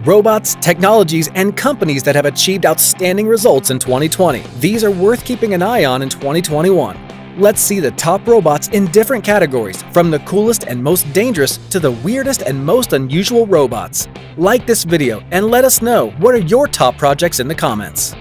Robots, technologies, and companies that have achieved outstanding results in 2020. These are worth keeping an eye on in 2021. Let's see the top robots in different categories, from the coolest and most dangerous to the weirdest and most unusual robots. Like this video and let us know what are your top projects in the comments.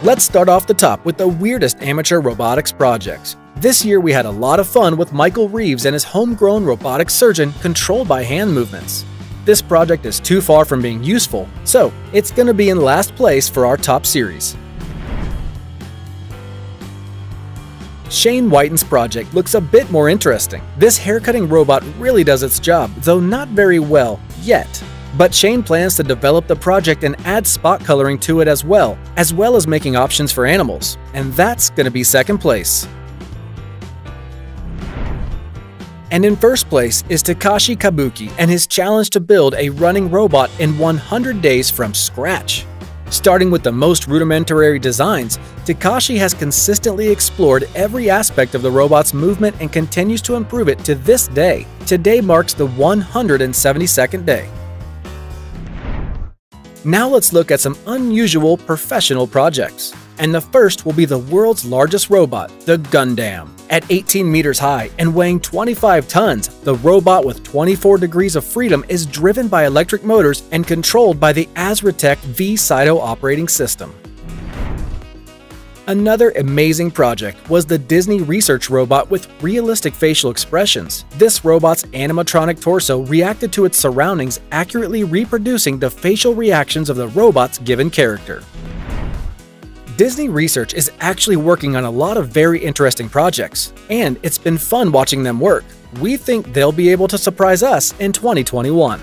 Let's start off the top with the weirdest amateur robotics projects. This year we had a lot of fun with Michael Reeves and his homegrown robotic surgeon controlled by hand movements. This project is too far from being useful, so it's going to be in last place for our top series. Shane Whiten's project looks a bit more interesting. This haircutting robot really does its job, though not very well yet. But Shane plans to develop the project and add spot coloring to it as well as making options for animals. And that's going to be second place. And in first place is Takashi Kabuki and his challenge to build a running robot in 100 days from scratch. Starting with the most rudimentary designs, Takashi has consistently explored every aspect of the robot's movement and continues to improve it to this day. Today marks the 172nd day. Now let's look at some unusual professional projects. And the first will be the world's largest robot, the Gundam. At 18 meters high and weighing 25 tons, the robot with 24 degrees of freedom is driven by electric motors and controlled by the Azratec V-Cyto operating system. Another amazing project was the Disney research robot with realistic facial expressions. This robot's animatronic torso reacted to its surroundings, accurately reproducing the facial reactions of the robot's given character. Disney Research is actually working on a lot of very interesting projects, and it's been fun watching them work. We think they'll be able to surprise us in 2021.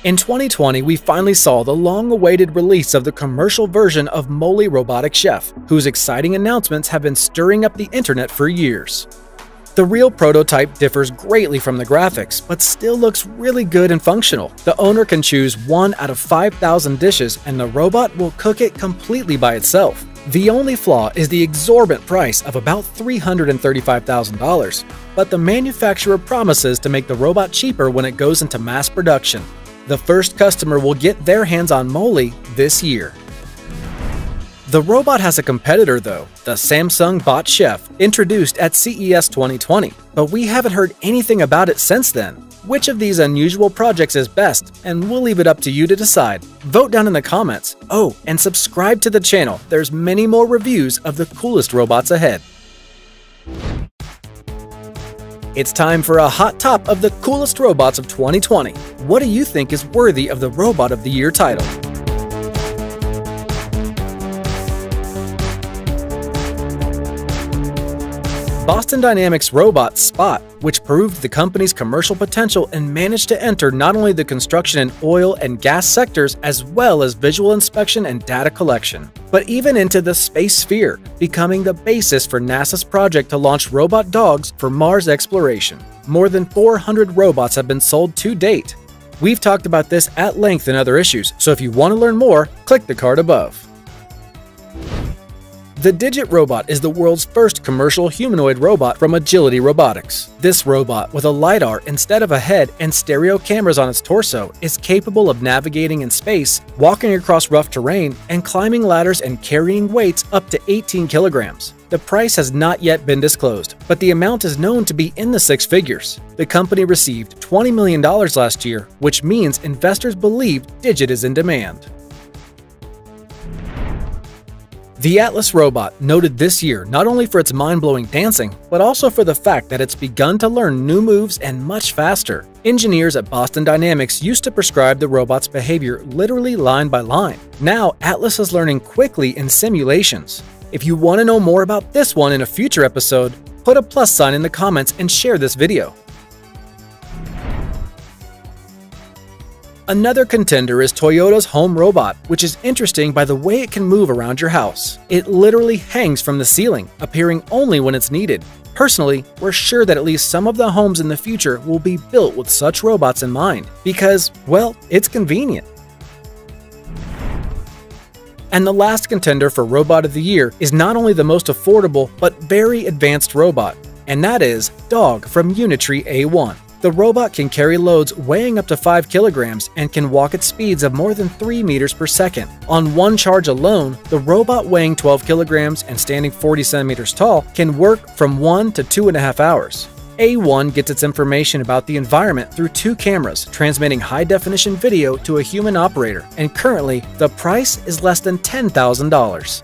In 2020, we finally saw the long-awaited release of the commercial version of Moley Robotic Chef, whose exciting announcements have been stirring up the internet for years. The real prototype differs greatly from the graphics, but still looks really good and functional. The owner can choose 1 out of 5,000 dishes, and the robot will cook it completely by itself. The only flaw is the exorbitant price of about $335,000, but the manufacturer promises to make the robot cheaper when it goes into mass production. The first customer will get their hands on Moley this year. The robot has a competitor though, the Samsung Bot Chef, introduced at CES 2020, but we haven't heard anything about it since then. Which of these unusual projects is best? And we'll leave it up to you to decide. Vote down in the comments. Oh, and subscribe to the channel. There's many more reviews of the coolest robots ahead. It's time for a hot top of the coolest robots of 2020. What do you think is worthy of the Robot of the Year title? Boston Dynamics robot Spot, which proved the company's commercial potential and managed to enter not only the construction and oil and gas sectors as well as visual inspection and data collection, but even into the space sphere, becoming the basis for NASA's project to launch robot dogs for Mars exploration. More than 400 robots have been sold to date. We've talked about this at length in other issues, so if you want to learn more, click the card above. The Digit Robot is the world's first commercial humanoid robot from Agility Robotics. This robot, with a LiDAR instead of a head and stereo cameras on its torso, is capable of navigating in space, walking across rough terrain, and climbing ladders and carrying weights up to 18 kilograms. The price has not yet been disclosed, but the amount is known to be in the 6 figures. The company received $20 million last year, which means investors believe Digit is in demand. The Atlas robot, noted this year not only for its mind-blowing dancing, but also for the fact that it's begun to learn new moves and much faster. Engineers at Boston Dynamics used to prescribe the robot's behavior literally line by line. Now, Atlas is learning quickly in simulations. If you want to know more about this one in a future episode, put a plus sign in the comments and share this video. Another contender is Toyota's Home Robot, which is interesting by the way it can move around your house. It literally hangs from the ceiling, appearing only when it's needed. Personally, we're sure that at least some of the homes in the future will be built with such robots in mind because, well, it's convenient. And the last contender for Robot of the Year is not only the most affordable but very advanced robot, and that is Dog from Unitree A1. The robot can carry loads weighing up to 5 kilograms and can walk at speeds of more than 3 meters per second. On one charge alone, the robot weighing 12 kilograms and standing 40 centimeters tall can work from 1 to 2.5 hours. A1 gets its information about the environment through 2 cameras, transmitting high-definition video to a human operator, and currently, the price is less than $10,000.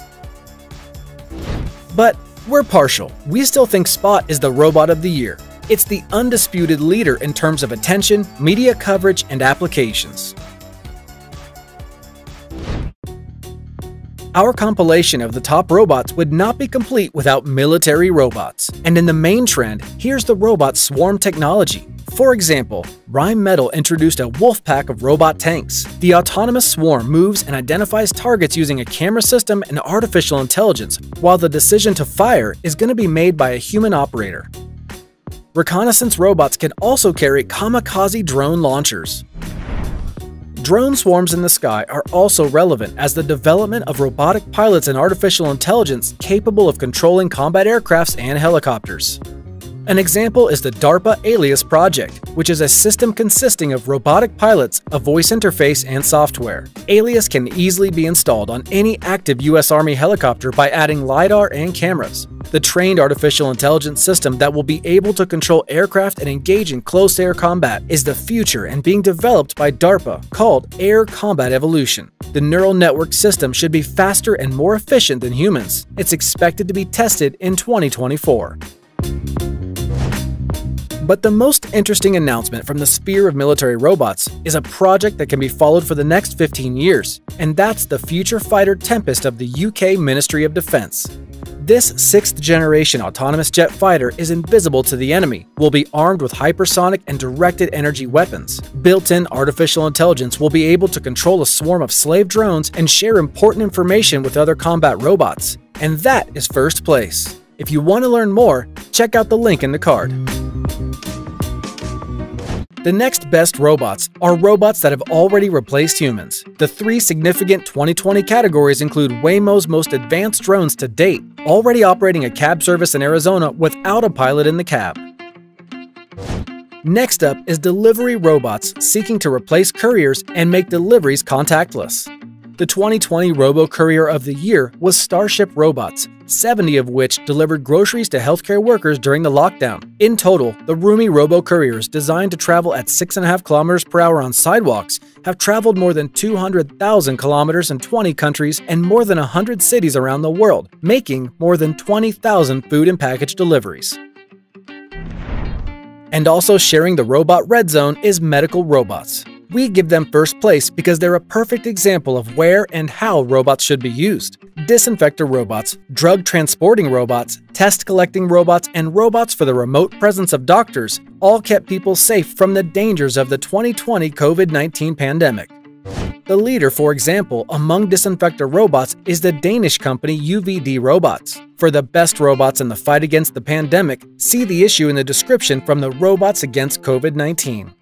But we're partial. We still think Spot is the Robot of the Year. It's the undisputed leader in terms of attention, media coverage, and applications. Our compilation of the top robots would not be complete without military robots. And in the main trend, here's the robot swarm technology. For example, Rheinmetall introduced a wolf pack of robot tanks. The autonomous swarm moves and identifies targets using a camera system and artificial intelligence, while the decision to fire is going to be made by a human operator. Reconnaissance robots can also carry kamikaze drone launchers. Drone swarms in the sky are also relevant as the development of robotic pilots and artificial intelligence capable of controlling combat aircrafts and helicopters. An example is the DARPA Alias project, which is a system consisting of robotic pilots, a voice interface, and software. Alias can easily be installed on any active U.S. Army helicopter by adding LiDAR and cameras. The trained artificial intelligence system that will be able to control aircraft and engage in close air combat is the future and being developed by DARPA, called Air Combat Evolution. The neural network system should be faster and more efficient than humans. It's expected to be tested in 2024. But the most interesting announcement from the sphere of military robots is a project that can be followed for the next 15 years, and that's the future fighter Tempest of the UK Ministry of Defence. This 6th-generation autonomous jet fighter is invisible to the enemy, will be armed with hypersonic and directed energy weapons. Built-in artificial intelligence will be able to control a swarm of slave drones and share important information with other combat robots. And that is first place. If you want to learn more, check out the link in the card. The next best robots are robots that have already replaced humans. The 3 significant 2020 categories include Waymo's most advanced drones to date, already operating a cab service in Arizona without a pilot in the cab. Next up is delivery robots seeking to replace couriers and make deliveries contactless. The 2020 Robo-Courier of the Year was Starship Robots, 70 of which delivered groceries to healthcare workers during the lockdown. In total, the roomy Robo-Couriers, designed to travel at 6.5 kilometers per hour on sidewalks, have traveled more than 200,000 kilometers in 20 countries and more than 100 cities around the world, making more than 20,000 food and package deliveries. And also sharing the robot red zone is medical robots. We give them first place because they're a perfect example of where and how robots should be used. Disinfector robots, drug transporting robots, test collecting robots, and robots for the remote presence of doctors all kept people safe from the dangers of the 2020 COVID-19 pandemic. The leader, for example, among disinfector robots is the Danish company UVD Robots. For the best robots in the fight against the pandemic, see the issue in the description from the Robots Against COVID-19.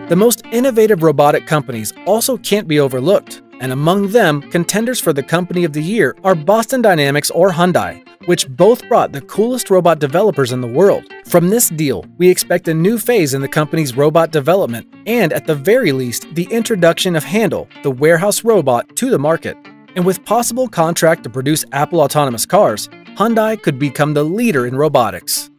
The most innovative robotic companies also can't be overlooked, and among them, contenders for the Company of the Year are Boston Dynamics or Hyundai, which both brought the coolest robot developers in the world. From this deal, we expect a new phase in the company's robot development, and at the very least, the introduction of Handle, the warehouse robot, to the market. And with possible contract to produce Apple autonomous cars, Hyundai could become the leader in robotics.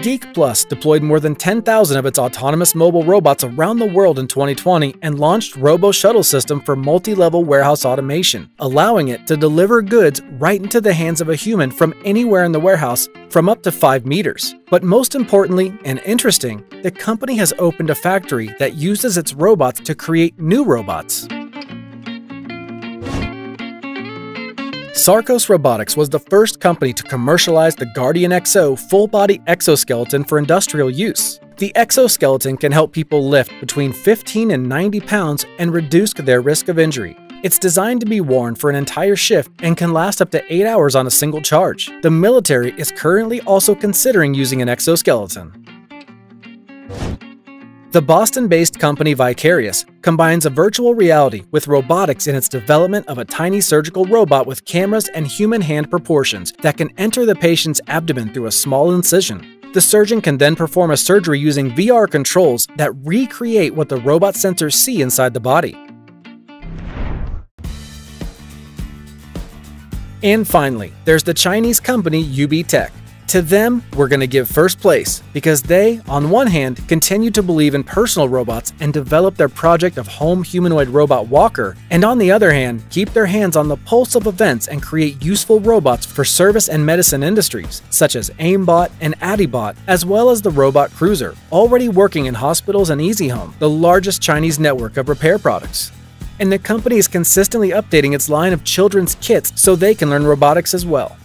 Geek Plus deployed more than 10,000 of its autonomous mobile robots around the world in 2020 and launched Robo Shuttle System for multi-level warehouse automation, allowing it to deliver goods right into the hands of a human from anywhere in the warehouse from up to 5 meters. But most importantly and interesting, the company has opened a factory that uses its robots to create new robots. Sarcos Robotics was the first company to commercialize the Guardian XO full-body exoskeleton for industrial use. The exoskeleton can help people lift between 15 and 90 pounds and reduce their risk of injury. It's designed to be worn for an entire shift and can last up to 8 hours on a single charge. The military is currently also considering using an exoskeleton. The Boston-based company Vicarious combines a virtual reality with robotics in its development of a tiny surgical robot with cameras and human hand proportions that can enter the patient's abdomen through a small incision. The surgeon can then perform a surgery using VR controls that recreate what the robot sensors see inside the body. And finally, there's the Chinese company UB Tech. To them, we're going to give first place because they, on one hand, continue to believe in personal robots and develop their project of home humanoid robot Walker, and on the other hand, keep their hands on the pulse of events and create useful robots for service and medicine industries, such as Aimbot and Adibot, as well as the Robot Cruiser, already working in hospitals and EasyHome, the largest Chinese network of repair products. And the company is consistently updating its line of children's kits so they can learn robotics as well.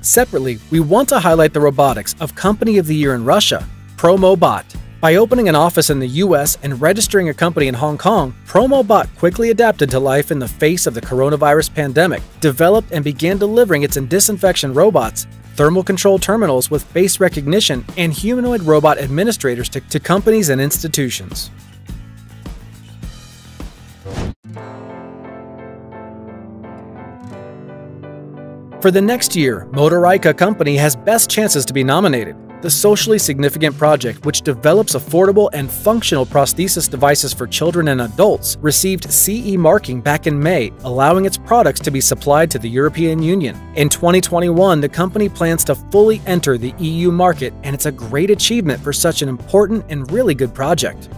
Separately, we want to highlight the robotics of Company of the Year in Russia, Promobot. By opening an office in the US and registering a company in Hong Kong, Promobot quickly adapted to life in the face of the coronavirus pandemic, developed and began delivering its disinfection robots, thermal control terminals with face recognition, and humanoid robot administrators to companies and institutions. For the next year, Motoraika Company has best chances to be nominated. The socially significant project, which develops affordable and functional prosthesis devices for children and adults, received CE marking back in May, allowing its products to be supplied to the European Union. In 2021, the company plans to fully enter the EU market, and it's a great achievement for such an important and really good project.